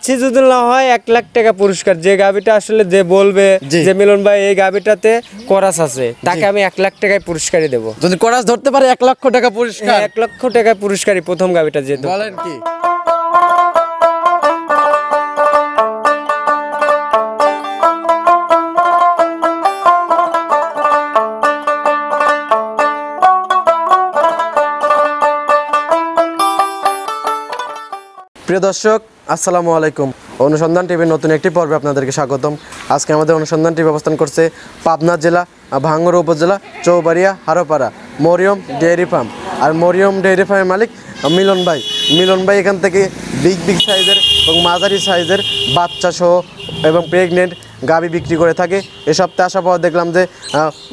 যাচ্ছি যদি না হয় 1 লাখ টাকা পুরস্কার। যে গাবিটা আসলে যে বলবে যে মিলন ভাই এই গাবিটাতে করাস আছে, তাকে আমি 1 লাখ টাকায় পুরস্কারই দেবো। যদি করাস ধরতে পারে 1 লক্ষ টাকা পুরস্কার। 1 লক্ষ টাকা পুরস্কারই প্রথম গাবিটা যে। বলেন কি? প্রিয় দর্শক আসসালামু আলাইকুম। অনুসন্ধান টিভির নতুন একটি পর্বে আপনাদেরকে স্বাগতম। আজকে আমাদের অনুসন্ধান টিভি অবস্থান করছে পাবনা জেলা ভাঙ্গুড়া উপজেলা চৌবাড়িয়া হারোপাড়া মরিয়ম ডেয়ারি ফার্ম। আর মরিয়ম ডেয়ারি ফার্মের মালিক মিলন ভাই। মিলন ভাই এখান থেকে বিগ সাইজের এবং মাঝারি সাইজের বাচ্চা সহ এবং প্রেগনেন্ট গাভী বিক্রি করে থাকে। এ সপ্তাহে আসার পর দেখলাম যে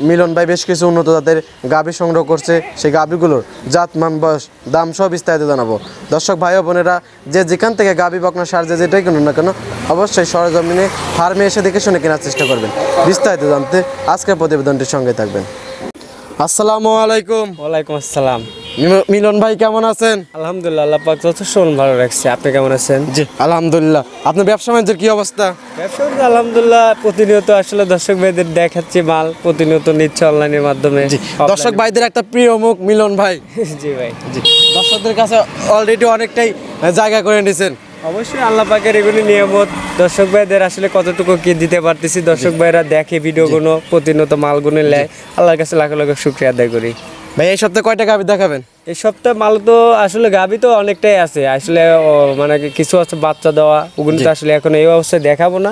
মিলন ভাই বেশ কিছু উন্নত জাতের গাভী সংগ্রহ করছে। সেই গাভীগুলোর জাত, মান, বয়স, দাম সহ বিস্তারিত জানাবো। দর্শক ভাই ও বোনেরা, যে যেখান থেকে গাভী, বকনা, ষাঁড় যেটাই কিনুন না কেন, অবশ্যই সরজমিনে ফার্মে এসে দেখে শুনে কেনার চেষ্টা করবেন। বিস্তারিত জানতে আজকের প্রতিবেদনটির সঙ্গে থাকবেন। আসসালামু আলাইকুম। ওয়ালাইকুম আসসালাম। মিলন ভাই কেমন আছেন? আলহামদুলিল্লাহ, আল্লাহ পাক যথেষ্ট ভালো রাখছে। আপনি কেমন আছেন? জি আলহামদুলিল্লাহ। আপনার ব্যবসা বাণিজ্যের কি অবস্থা? ব্যবসা আলহামদুলিল্লাহ, প্রতিনিয়ত আসলে দর্শক ভাইদের দেখাচ্ছি মাল, প্রতিনিয়ত নিচ্ছে অনলাইনের মাধ্যমে। দর্শক ভাইদের একটা প্রিয় মুখ মিলন ভাই। জি ভাই, জি। দর্শকদের কাছে অলরেডি অনেকটাই জায়গা করে নিয়েছেন। অবশ্যই আল্লাহ পাকের এগুলি নিয়ামত। দর্শক ভাইদের আসলে কতটুকু কি দিতে পারতেছি, দর্শক ভাইরা দেখে ভিডিওগুলো, প্রতিনিয়ত মালগুলো নেয়। আল্লাহর কাছে লাখ লাখ শুকরিয়া আদায় করি। ভাই এই সপ্তাহে কয়টা গাভী দেখাবেন? এই সপ্তাহে মাল তো আসলে গাভী তো অনেকটাই আছে আসলে, মানে কিছু আছে বাচ্চা দেওয়া, ওগুলো তো আসলে এখন এই অবস্থায় দেখাবো না।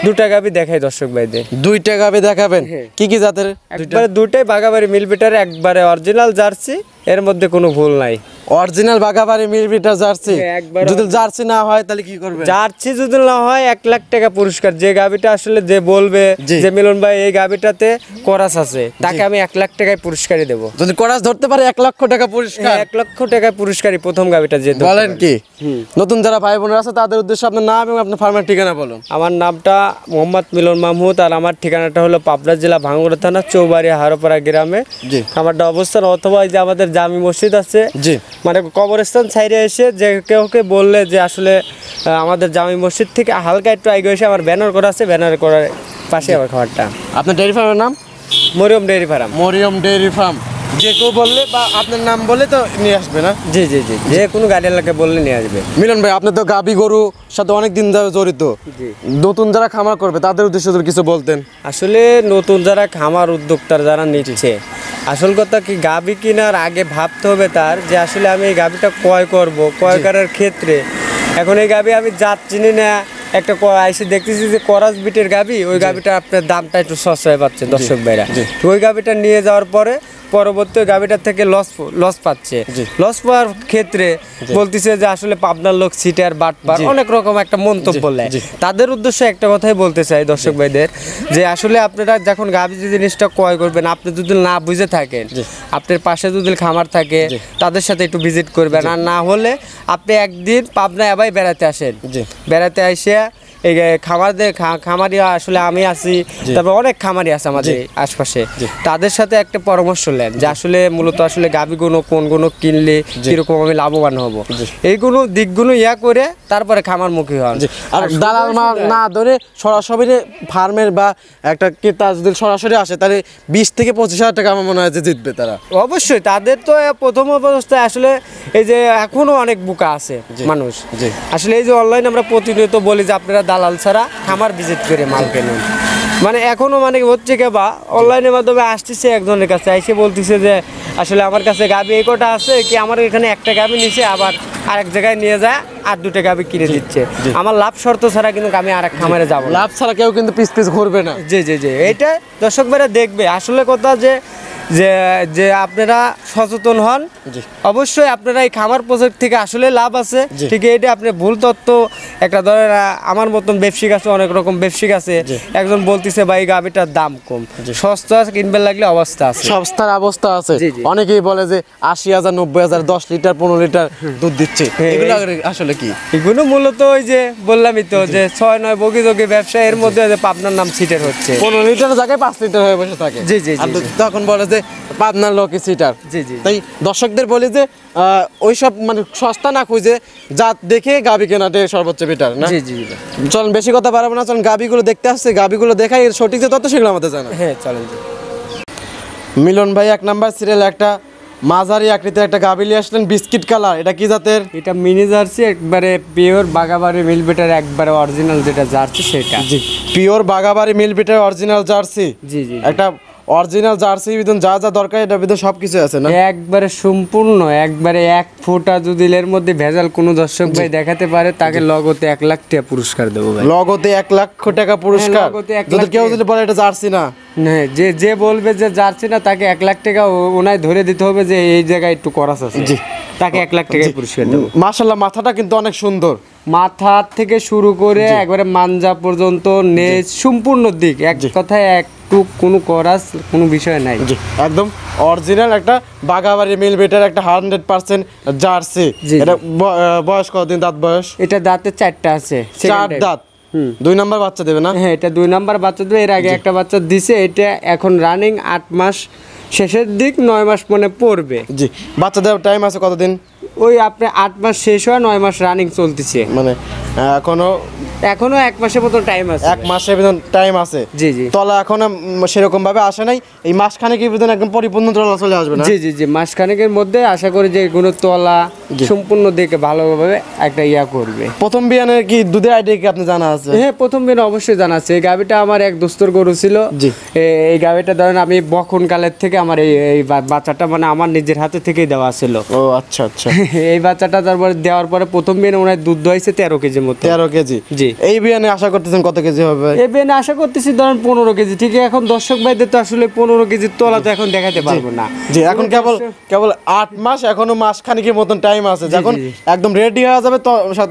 দুটা গাভী দেখাই দর্শক ভাইদের। দুইটা গাভী দেখাবেন? কি কি জাতের? একবারে দুটাই বাগাবাড়ি মিলবিটার, একবারে অরিজিনাল জার্সি, এর মধ্যে কোনো ভুল নাই। অরিজিনাল বাগাবাড়ি মিলবিটার জার্সি? যদি জার্সি না হয় তাহলে কি করবে? জার্সি যদি না হয় 1 লাখ টাকা পুরস্কার। যে গাভীটা আসলে যে বলবে যে মিলন ভাই এই গাভীটাতে করাস আছে, তাকে আমি 1 লাখ টাকায় পুরস্কারই দেবো। যদি করাস ধরতে পারে 1 লক্ষ টাকা পুরস্কার। 1 লক্ষ টাকা পুরস্কারই প্রথম গাভীটা যে। বলেন কি? নতুন যারা ভাই বোনেরা আছে তাদের উদ্দেশ্যে আপনার নাম এবং আপনার ফার্মের ঠিকানা বলুন। আমার নামটা মোহাম্মদ মিলন মাহমুদ, আর আমার ঠিকানাটা হলো পাবনা জেলা ভাঙ্গুড়া থানা চৌবাড়িয়া হারোপাড়া গ্রামে আমারটা অবস্থান। অথবা যে আমাদের জামি মসজিদ আছে, মানে কবরস্থান সাইডে এসে যে কেউকে বললে যে আসলে আমাদের জামি মসজিদ থেকে হালকা একটু আগে এসে আমার ব্যানার করা আছে, ব্যানার করার পাশে আমার খাবারটা। আপনার ডেয়ারি ফার্মের নাম? Mariam dairy farm. Mariam dairy farm. যে কেউ বললে বা আপনার নাম বললে তো নিয়ে আসবে না? জি জি জি, যে কোনো গাড়ি এলাকায় বললে নিয়ে আসবে। মিলন ভাই, আপনি তো গাভী গরু সাথে অনেক দিন ধরে জড়িত। নতুন যারা খামার করবে তাদের উদ্দেশ্যে কিছু বলতেন? আসলে নতুন যারা খামার উদ্যোক্তার যারা নিচ্ছে, আসল কথা কি, গাভী কেনার আগে ভাবতে হবে তার যে আসলে আমি এই গাভীটা ক্রয় করব, ক্রয় করার ক্ষেত্রে এখন এই গাভী আমি জাত চিনি না, একটা আইসে দেখতেছি যে করাস বিটের গাভী, ওই গাভীটা আপনার দামটা একটু সস্তায় পাচ্ছে দর্শক ভাইরা। ওই গাভীটা নিয়ে যাওয়ার পরে পরবর্তী গাভীটার থেকে লস পাচ্ছে। লস পাওয়ার ক্ষেত্রে বলতেছে যে আসলে পাবনার লোক সিটার বাটপার, অনেক রকম একটা মন্তব্য বলে। তাদের উদ্দেশ্যে একটা কথাই বলতে চাই দর্শক ভাইদের যে আসলে আপনারা যখন গাভী যে জিনিসটা ক্রয় করবেন, আপনি যদি না বুঝে থাকেন, আপনার পাশে যদি খামার থাকে তাদের সাথে একটু ভিজিট করবেন। আর না হলে আপনি একদিন পাবনায় আবার বেড়াতে আসেন, বেড়াতে আসে এই খামারি আসলে আমি আছি, তারপর অনেক খামারি আছে আমাদের আশপাশে, তাদের সাথে একটা পরামর্শ নেন যে আসলে মূলত আসলে গাভীগুলো কোনগুলো কিনলে কিরকম আমি লাভবান হব, এইগুলো দিকগুলো করে তারপরে খামার মুখী হন। আর দালাল না ধরে সরাসরি ফার্মের বা একটা ক্রেতা যদি সরাসরি আসে তাহলে 20 থেকে 25 হাজার টাকা আমার মনে হয় যে জিতবে তারা। অবশ্যই তাদের তো প্রথম অবস্থায় আসলে এই যে এখনো অনেক বোকা আছে মানুষ। আসলে এই যে অনলাইনে আমরা প্রতিনিয়ত বলি যে আপনারা দালাল ছাড়া খামার ভিজিট করে মাল কেনুন, মানে এখনো মানে হচ্ছে কে বা অনলাইনের মাধ্যমে আসতেছে একজনের কাছে এসে বলতেছে যে আসলে আমার কাছে গাভী এই কটা আছে কি, আমার এখানে একটা গাভী নিচে আবার আরেক জায়গায় নিয়ে যায় আর 2টা গাভী কিনে দিচ্ছে। আমার লাভ শর্ত ছাড়া কিন্তু আমি আরেক খামারে যাবো, লাভ ছাড়া কেউ কিন্তু পিস ঘুরবে না। জি জি জি, এইটা দর্শক ভাইরা দেখবে। আসলে কথা যে যে যে আপনারা সচেতন হন, অবশ্যই আপনারা এই খামার প্রজেক্ট থেকে আসলে লাভ আছে। ঠিক এটা আপনি ভুল তথ্য একটা ধরেন, আমার মতন ব্যবসায়িক আছে, অনেক রকম ব্যবসায়িক আছে, একজন বলতেছে ভাই গাভীটার দাম কম, সস্তা কিনবে লাগলে অবস্থা আছে, সস্তার অবস্থা আছে। অনেকেই বলে যে 80,000 90,000 10 লিটার 15 লিটার দুধ দিচ্ছে, এগুলো আসলে কি? এগুলো মূলত ওই যে বললামই তো যে 6-9 বগি যোগী ব্যবসা, এর মধ্যে পাবনার নাম সিটের হচ্ছে 15 লিটার জায়গায় 5 লিটার হয়ে বসে থাকে। জি জি, তখন বলে যে যে পাবনার লকি সিটার। জি, জি। তাই দর্শকদের বলি যে ওইসব মানে সস্তা না খুঁজে জাত দেখে গাবি কেনাটাই সর্বোচ্চ বেটার না। জি জি ভাই। চলুন বেশি কথা বাড়াবো না, চলুন গাবিগুলো দেখতে আসছে, গাবিগুলো দেখাই এর সঠিক যে তত সেগুলো আমাদের জানা। হ্যাঁ চলেন জি। মিলন ভাই 1 নাম্বার সিরিয়াল একটা মাঝারি আকৃতির একটা গাবি নিয়ে আসলেন, বিস্কিট কালার, এটা কি জাতের? এটা মিনি জার্সি, একবারে পিওর বাগাবাড়ি মিল বেটার, একবারে অরিজিনাল যেটা জার্সি সেটা। জি, পিওর বাগাবাড়ি মিল বিটের অরিজিনাল জার্সি। জি জি। একটা অরিজিনাল জার্সি বিধন যা যা দরকার এটা বিধন সবকিছু আছে না? একবারে সম্পূর্ণ, একবারে 1 ফোঁটা যদি এর মধ্যে ভেজাল কোনো দর্শক ভাই দেখাতে পারে তাকে লগতে 1 লাখ টাকা পুরস্কার দেবো ভাই। লগতে 1 লক্ষ টাকা পুরস্কার? লগতে 1 যদি লাখ কেউ যদি বলে এটা জার্সি না, হ্যাঁ, যে যে বলবে যে জার্সি না তাকে 1 লাখ টাকা ওনায় ধরে দিতে হবে যে এই জায়গায় একটু করাস আছে, জি। তাকে 1 লাখ টাকা পুরস্কার দেবো। মাশাআল্লাহ মাথাটা কিন্তু অনেক সুন্দর, মাথা থেকে শুরু করে একবারে মাঞ্জা পর্যন্ত নেজ সম্পূর্ণ দিক, এক কথায় একটু কোনো করাস কোনো বিষয় নাই। জি, একদম অরিজিনাল একটা বাগাবাড়ি মিল বেটার একটা 100% জার্সি। জি, এটা বয়স কতদিন, দাঁত বয়স? এটা দাঁতে 4টা আছে, 4 দাঁত। 2 নাম্বার বাচ্চা দেবে না? হ্যাঁ, এটা 2 নাম্বার বাচ্চা দেবে। এর আগে একটা বাচ্চা দিছে, এটা এখন রানিং 8 মাস শেষের দিক, 9 মাস মনে পড়বে। জি, বাচ্চা দেওয়ার টাইম আছে কতদিন? ওই আপনি 8 মাস শেষ হয়, 9 মাস রানিং চলতেছে, মানে এখনো 1 মাসের মতো টাইম আছে। 1 মাসের ভিতর টাইম আছে। জি জি। তলা এখনো সেরকম ভাবে আসে নাই, এই মাসখানেকের ভিতর একদম পরিপূর্ণ তলা চলে আসবে না? জি জি জি, মাসখানেকের মধ্যে আশা করি যে কোনো তলা সম্পূর্ণ দেখে ভালোভাবে একটা ইয়া করবে। প্রথম বিয়ানের কি দুধের আইডিয়া কি আপনি জানা আছে? হ্যাঁ, প্রথম দিন অবশ্যই জানা আছে। এই গাভিটা আমার এক দোস্তর গরু ছিল। জি। এই গাভিটা ধরেন আমি বখন কালের থেকে আমার এই বাচ্চাটা মানে আমার নিজের হাতে থেকেই দেওয়া ছিল। ও আচ্ছা আচ্ছা। এই বাচ্চাটা তারপরে দেওয়ার পরে প্রথম দিনে ওনার দুধ দোয়াইছে 13 কেজির মতো। 13 কেজি? জি। এই বিয়ানে আশা করতেছেন কত কেজি হবে? এই বিয়ানে আশা করতেছি ধরেন 15 কেজি। ঠিক এখন দর্শক ভাইদের তো আসলে 15 কেজির তোলা তো এখন দেখাতে পারবো না। জি, এখন কেবল 8 মাস, এখনো মাস খানিকের মতন টাইম আছে। যখন একদম রেডি হয়ে যাবে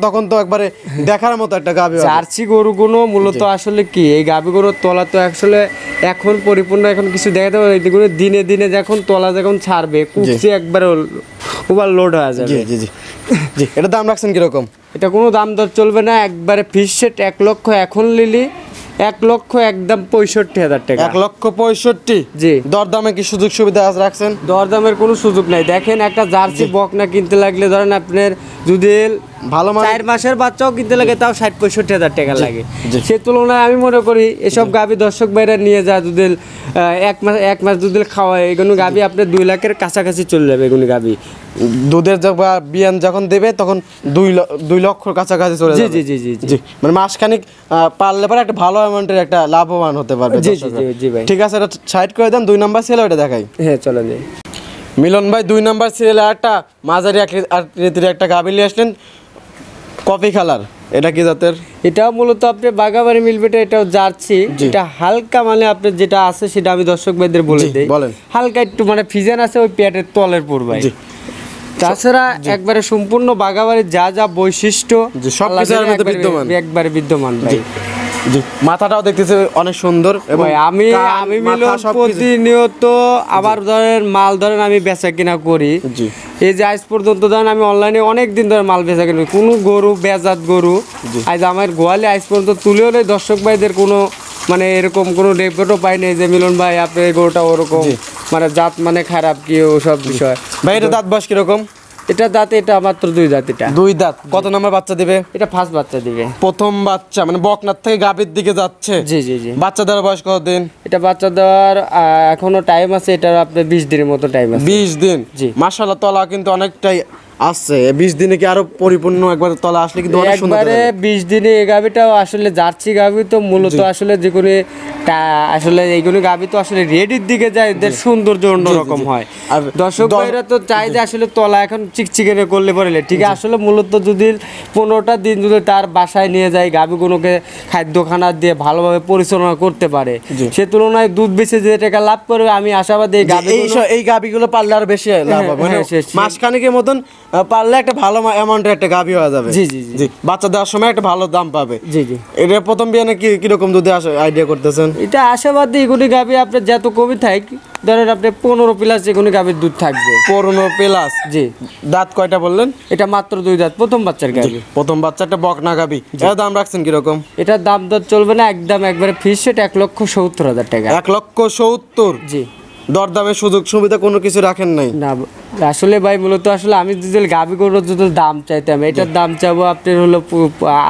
তখন তো একবারে দেখার মতো একটা গাভী হবে। জার্সি গরুগুলো মূলত আসলে কি, এই গাভীগুলোর তলা তো আসলে এখন পরিপূর্ণ এখন কিছু দেখাতে পারবে। এগুলো দিনে দিনে যখন তলা যখন ছাড়বে কুচি একবারে ওভারলোড হয়ে যাবে। জি জি জি জি। এটা দাম রাখছেন কিরকম? এটা কোনো দাম দর চলবে না, একবারে ফিক্স সেট 1 লক্ষ। এখন লিলি 1 লক্ষ একদম 65,000 টাকা। 1,65,000? জি। দরদামে কি সুযোগ সুবিধা রাখছেন? দরদামের কোনো সুযোগ নাই। দেখেন একটা জার্সি বকনা কিনতে লাগলে ধরেন আপনার যদি ভালো 4 মাসের বাচ্চাও কিনতে লাগে তাও 60-65,000 টাকা লাগে। সে তুলনায় আমি মনে করি এসব গাভী দর্শক ভাইরা নিয়ে যায় যদি 1 মাস দুধ খাওয়ায়, এগুলো গাভী আপনার 2 লাখের কাছাকাছি চলে যাবে। এগুলো গাভী দুধের বিয়ান যখন দেবে তখন 2 লক্ষর কাছাকাছি চলে যাবে। জি জি জি জি। মানে মাসখানিক পারলে পরে একটা ভালো অ্যামাউন্টের একটা লাভবান হতে পারবে। জি জি জি ভাই। ঠিক আছে, এটা সাইড করে দেন। 2 নাম্বার সিরিয়াল ওটা দেখাই। হ্যাঁ চলেন যাই। মিলন ভাই 2 নাম্বার সিরিয়ালে একটা মাঝারি আকৃতির একটা গাভী নিয়ে আসলেন, কফি কালার, এটা কি জাতের? এটাও মূলত আপনি বাগাবাড়ি মিলবেটা, এটাও জার্সি। এটা হালকা মানে আপনার যেটা আছে সেটা আমি দর্শক ভাইদের বলে দেই। বলেন। হালকা একটু মানে ফিজান আছে ওই পেটের তলের পর ভাই। তাছাড়া একবারে সম্পূর্ণ বাগাবাড়ির যা যা বৈশিষ্ট্য সব কিছুর মধ্যে বিদ্যমান, একবারে বিদ্যমান ভাই। জি, মাথাটাও দেখতেছে অনেক সুন্দর। এবং আমি মিলন প্রতিনিয়ত আবার ধরেন মাল ধরেন আমি বেচা কিনা করি। এই যে আজ পর্যন্ত ধরেন আমি অনলাইনে অনেক দিন ধরে মাল বেচা কিনা, কোনো গরু বেজাত গরু আজ আমার গোয়ালে আজ পর্যন্ত তুলেও নেই। দর্শক ভাইদের কোনো মানে এরকম কোনো রিপোর্টও পাই নাই যে মিলন ভাই আপনার এই গরুটা ওরকম মানে জাত মানে খারাপ কি ওসব বিষয়। ভাই এটা দাঁত বয়স কিরকম? এটা দাঁতে এটা মাত্র 2 দাঁত। এটা 2 দাঁত। কত নাম্বার বাচ্চা দিবে? এটা ফার্স্ট বাচ্চা দিবে, প্রথম বাচ্চা, মানে বকনার থেকে গাভীর দিকে যাচ্ছে। জি জি জি। বাচ্চা দেওয়ার বয়স কতদিন? এটা বাচ্চা দেওয়ার এখনো টাইম আছে, এটার আপনার 20 দিনের মতো টাইম আছে। 20 দিন? জি। মাশাআল্লাহ তলা কিন্তু অনেকটাই আসছে। 20 দিনে কি আরো পরিপূর্ণ একবার তলা আসলে কিন্তু অনেক সুন্দর হবে। 20 দিনে এই গাভীটাও আসলে জার্সি গাভী তো মূলত আসলে যে কোনো আসলে এইগুলো গাভী তো আসলে রেডির দিকে যায়, এদের সৌন্দর্য অন্যরকম হয়। আর দর্শক ভাইরা তো চাই যে আসলে তলা এখন চিকচিকে করলে পরে ঠিক আছে। আসলে মূলত যদি 15টা দিন যদি তার বাসায় নিয়ে যায় গাভীগুলোকে খাদ্যখানা দিয়ে ভালোভাবে পরিচালনা করতে পারে, সে তুলনায় দুধ বেচে যে টাকা লাভ করবে আমি আশাবাদী এই গাভীগুলো পারলে আর বেশি লাভ হবে। মাসখানেকের মতন পারলে একটা ভালো অ্যামাউন্টের একটা গাভী হয়ে যাবে। জি জি জি। বাচ্চা দেওয়ার সময় একটা ভালো দাম পাবে। জি জি। এটা প্রথম বিয়ানে কিরকম দুধে আইডিয়া করতেছেন? এটা আশাবাদী এগুলি গাভী আপনার যত কমই থাক ধরেন আপনি 15 প্লাস এগুলি গাভীর দুধ থাকবে। 15 প্লাস? জি। দাঁত কয়টা বললেন? এটা মাত্র 2 দাঁত, প্রথম বাচ্চার গাভী। প্রথম বাচ্চাটা বকনা গাভী। এর দাম রাখছেন কিরকম? এটার দাম দর চলবে না, একদম একবারে ফিক্স সেট 1,70,000 টাকা। 1,70,000? জি। দরদামের সুযোগ সুবিধা কোনো কিছু রাখেন নাই? না আসলে ভাই মূলত আসলে আমি যদি গাভী গরুর যদি দাম চাইতাম, এটার দাম চাবো আপনার হলো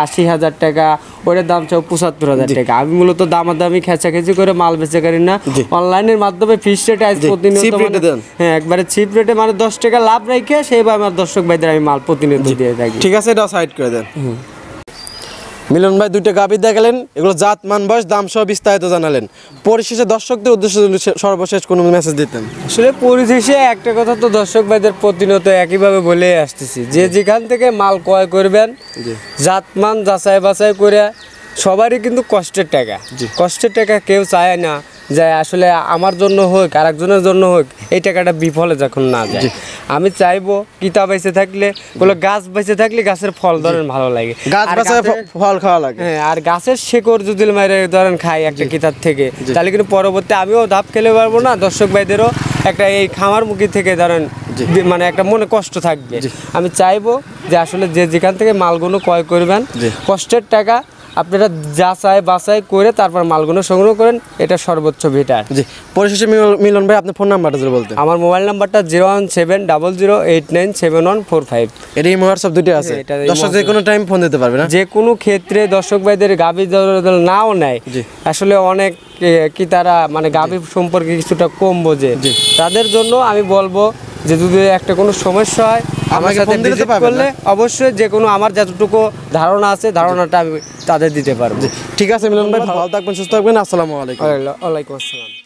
80,000 টাকা, ওটার দাম চাবো 75,000 টাকা। আমি মূলত দামাদামি খেঁচাখেচি করে মাল বেচে করি না, অনলাইনের মাধ্যমে ফিক্সড রেটে আজ প্রতিনিয়ত হ্যাঁ একবারে চিপ রেটে মানে 10 টাকা লাভ রেখে সেইভাবে আমার দর্শক ভাইদের আমি মাল প্রতিনিয়ত দিয়ে থাকি। ঠিক আছে, এটা সাইড করে দেন। মিলন ভাই দুইটা গাভী দেখালেন, এগুলো জাত মান বয়স দাম সহ বিস্তারিত জানালেন। পরিশেষে দর্শকদের উদ্দেশ্যে যদি সর্বশেষ কোনো মেসেজ দিতেন? আসলে পরিশেষে একটা কথা তো দর্শক ভাইদের প্রতিনিয়ত একইভাবে বলে আসতেছি, যে যেখান থেকে মাল ক্রয় করবেন জাত মান যাচাই বাছাই করে, সবারই কিন্তু কষ্টের টাকা, কষ্টের টাকা কেউ চায় না যে আসলে আমার জন্য হোক আর একজনের জন্য হোক এই টাকাটা বিফলে যখন না যায়। আমি চাইবো কিতাব বেঁচে থাকলে বলে গাছ বেঁচে থাকলে গাছের ফল ধরেন ভালো লাগে, গাছ বাঁচায় ফল খাওয়া লাগে। হ্যাঁ, আর গাছের শেকড় যদি মারে ধরেন খাই একটা কিতাব থেকে, তাহলে কিন্তু পরবর্তী আমিও ধাপ খেলে পারবো না, দর্শক ভাইদেরও একটা এই খামার মুখী থেকে ধরেন মানে একটা মনে কষ্ট থাকবে। আমি চাইবো যে আসলে যে যেখান থেকে মালগুলো ক্রয় করবেন কষ্টের টাকা আপনারা যাচাই বাছাই করে তারপর মালগুলো সংগ্রহ করেন, এটা সর্বোচ্চ বেটার। জি, পরিশেষে মিলন ভাই আপনার ফোন নাম্বারটা যদি বলতেন? আমার মোবাইল নাম্বারটা 01700897145। এর এই হোয়াটসঅ্যাপ দুটো আছে, দর্শক যে কোনো টাইম ফোন দিতে পারবে না? যে কোনো ক্ষেত্রে দর্শক ভাইদের গাভী নাও নেয়, আসলে অনেক কি তারা মানে গাভী সম্পর্কে কিছুটা কম বোঝে, তাদের জন্য আমি বলবো যে যদি একটা কোনো সমস্যা হয় আমার সাথে ভিজিট করলে অবশ্যই যে কোনো আমার যতটুকু ধারণা আছে ধারণাটা আমি তাদের দিতে পারবো। ঠিক আছে মিলন ভাই, ভালো থাকবেন, সুস্থ থাকবেন, আসসালামু আলাইকুম। ওয়ালাইকুম আসসালাম।